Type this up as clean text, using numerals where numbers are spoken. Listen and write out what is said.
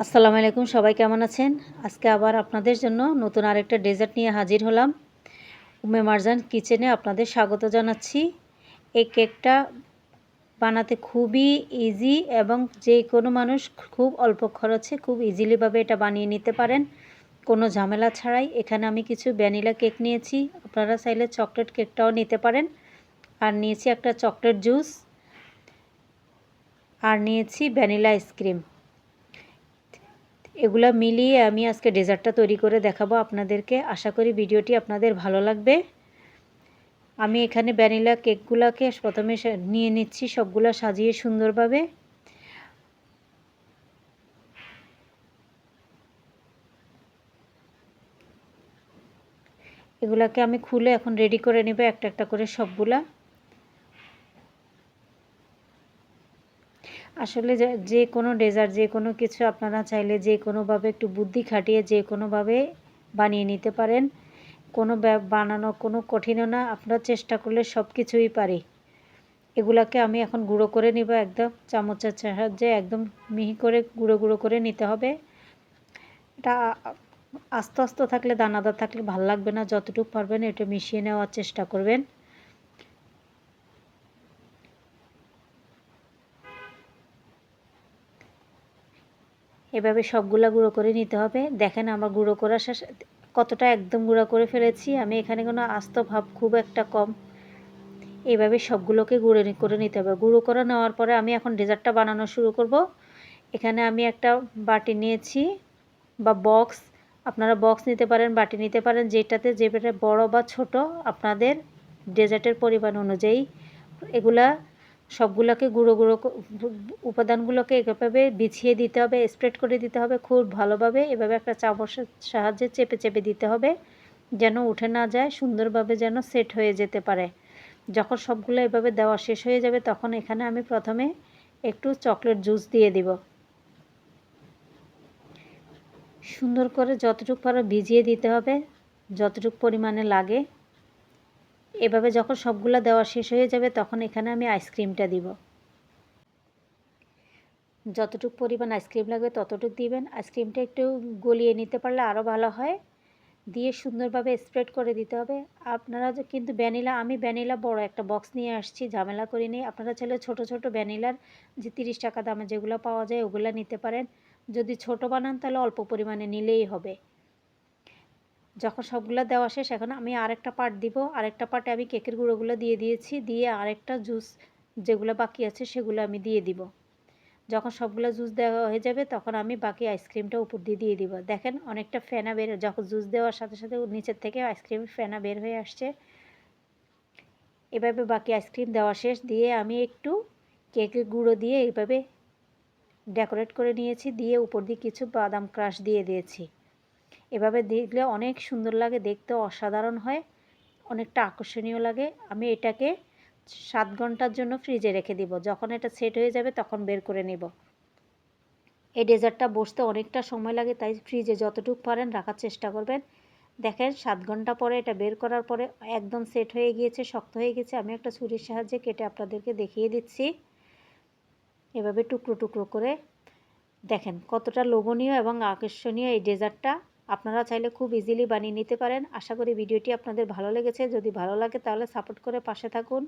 আসসালামু আলাইকুম, সবাই কেমন আছেন? আজকে আবার আপনাদের জন্য নতুন আরেকটা ডেজার্ট নিয়ে হাজির হলাম। উম্মে মারজান কিচেনে আপনাদের স্বাগত জানাচ্ছি। এই কেকটা বানাতে খুবই ইজি এবং যে কোনো মানুষ খুব অল্প খরচে খুব ইজিলিভাবে এটা বানিয়ে নিতে পারেন, কোনো ঝামেলা ছাড়াই। এখানে আমি কিছু ভ্যানিলা কেক নিয়েছি, আপনারা চাইলে চকলেট কেকটাও নিতে পারেন। আর নিয়েছি একটা চকলেট জুস, আর নিয়েছি ভ্যানিলা আইসক্রিম। এগুলা মিলিয়ে আমি আজকে ডেজার্টটা তৈরি করে দেখাবো আপনাদেরকে। আশা করি ভিডিওটি আপনাদের ভালো লাগবে। আমি এখানে ভ্যানিলা কেকগুলোকে প্রথমে নিয়ে নিচ্ছি, সবগুলো সাজিয়ে সুন্দরভাবে। এগুলাকে আমি খুলে এখন রেডি করে নেব একটা একটা করে সবগুলা। আসলে যে কোনো ডেজার্ট, যে কোনো কিছু আপনারা চাইলে যে কোনোভাবে একটু বুদ্ধি খাটিয়ে যে কোনোভাবে বানিয়ে নিতে পারেন। কোনো বানানো কোনো কঠিনও না, আপনারা চেষ্টা করলে সব কিছুই পারি। এগুলাকে আমি এখন গুঁড়ো করে নিব, একদম চামচের সাহায্যে একদম মিহি করে গুঁড়ো গুঁড়ো করে নিতে হবে। এটা আস্তে আস্তে থাকলে, দানাদার থাকলে ভাল লাগবে না। যতটুকু পারবেন এটা মিশিয়ে নেওয়ার চেষ্টা করবেন। এভাবে সবগুলা গুঁড়ো করে নিতে হবে। দেখেন আমার গুঁড়ো করা শেষ, কতটা একদম গুঁড়ো করে ফেলেছি আমি। এখানে কোনো আস্ত ভাব খুব একটা কম। এইভাবে সবগুলোকে গুঁড়ো করে নিতে হবে। গুঁড়ো করে নেওয়ার পরে আমি এখন ডেজার্টটা বানানো শুরু করব। এখানে আমি একটা বাটি নিয়েছি বা বক্স, আপনারা বক্স নিতে পারেন, বাটি নিতে পারেন, যেটাতে বড় বা ছোট আপনাদের ডেজার্টের পরিমাণ অনুযায়ী। এগুলা সবগুলোকে গুঁড়ো গুঁড়ো উপাদানগুলোকে এভাবে বিছিয়ে দিতে হবে, স্প্রেড করে দিতে হবে খুব ভালোভাবে। এভাবে একটা চামচের সাহায্যে চেপে চেপে দিতে হবে যেন উঠে না যায়, সুন্দরভাবে যেন সেট হয়ে যেতে পারে। যখন সবগুলো এভাবে দেওয়া শেষ হয়ে যাবে তখন এখানে আমি প্রথমে একটু চকলেট জুস দিয়ে দিব। সুন্দর করে যতটুকু পারো ভিজিয়ে দিতে হবে, যতটুকু পরিমাণে লাগে। এভাবে যখন সবগুলো দেওয়া শেষ হয়ে যাবে তখন এখানে আমি আইসক্রিমটা দিব। যতটুকু পরিমাণ আইসক্রিম লাগবে ততটুকু দিবেন। আইসক্রিমটা একটু গলিয়ে নিতে পারলে আরও ভালো হয়। দিয়ে সুন্দরভাবে স্প্রেড করে দিতে হবে। আপনারা কিন্তু আমি ভ্যানিলা বড় একটা বক্স নিয়ে আসছি, ঝামেলা করিনি। আপনারা চাইলে ছোট ছোট ভ্যানিলার যে 30 টাকা দামে যেগুলো পাওয়া যায় ওগুলো নিতে পারেন। যদি ছোট বানান তাহলে অল্প পরিমাণে নিলেই হবে। যখন সবগুলো দেওয়া শেষ এখন আমি আরেকটা পার্ট দিব। আরেকটা পার্টে আমি কেকের গুঁড়োগুলো দিয়ে দিয়েছি, দিয়ে আরেকটা জুস যেগুলো বাকি আছে সেগুলো আমি দিয়ে দিব। যখন সবগুলো জুস দেওয়া হয়ে যাবে তখন আমি বাকি আইসক্রিমটা উপর দিয়ে দিয়ে দিব। দেখেন অনেকটা ফেনা বের, যখন জুস দেওয়ার সাথে সাথে নিচের থেকে আইসক্রিমের ফেনা বের হয়ে আসছে। এভাবে বাকি আইসক্রিম দেওয়া শেষ দিয়ে আমি একটু কেকের গুঁড়ো দিয়ে এইভাবে ডেকোরেট করে নিয়েছি, দিয়ে উপর দিয়ে কিছু বাদাম ক্রাশ দিয়ে দিয়েছি। এভাবে দেখলে অনেক সুন্দর লাগে, দেখতে অসাধারণ হয়, অনেকটা আকর্ষণীয় লাগে। আমি এটাকে 7 ঘন্টার জন্য ফ্রিজে রেখে দিব। যখন এটা সেট হয়ে যাবে তখন বের করে নেব। এই ডেজার্টটা বসতে অনেকটা সময় লাগে, তাই ফ্রিজে যতটুকু পারেন রাখার চেষ্টা করবেন। দেখেন 7 ঘন্টা পরে এটা বের করার পরে একদম সেট হয়ে গিয়েছে, শক্ত হয়ে গেছে। আমি একটা ছুরির সাহায্যে কেটে আপনাদেরকে দেখিয়ে দিচ্ছি। এভাবে টুকরো টুকরো করে দেখেন কতটা লোভনীয় এবং আকর্ষণীয় এই ডেজার্টটা। আপনারা চাইলে খুব ইজিলি বানিয়ে নিতে পারেন। আশা করি ভিডিওটি আপনাদের ভালো লেগেছে। যদি ভালো লাগে তাহলে সাপোর্ট করে পাশে থাকুন।